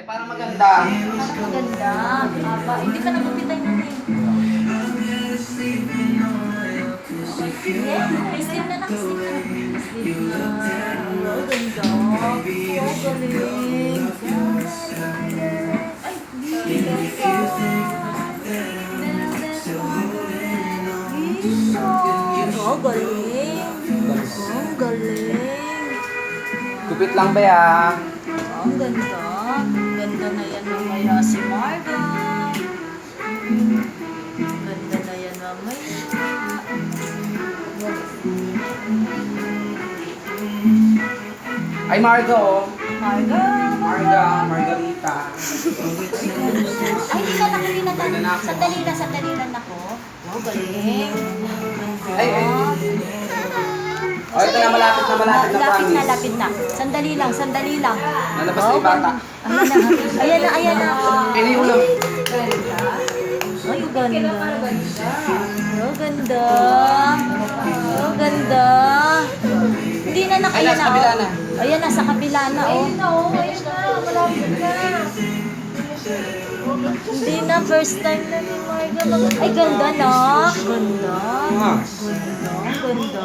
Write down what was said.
para maganda. Parang maganda. Aba, hindi ka nagupitan yun eh. May sleeve na nak, sleeve na. Sleeve na. Oh, ganda. Oh, galing. Ay, Lisa. Oh, galing. Oh, galing. Gupit lang ba ya? Oh, ang ganda. Ganda na yan mamaya si Marga. Ganda na yan mamaya. Ay, Marga oh. Marga. Marga, Margarita. Ay, hindi na nakalimutan. Sandali lang ako. Oh, galing. Ganda. Ay. Oh, ito na, malapit na, promise. Lapit na. Sandali lang. Nalabas na yung bata. Ayan na. Pili mo lang. Ay, ganda. Oh, ganda. Oh, ganda. Hindi na Ay, nasa kabila na. Ayan na, sa kabila na, oh. Ayun na, malapit na. Hindi na, first time na ni Marga. Ay, ganda na. Ganda. Ah. Ganda.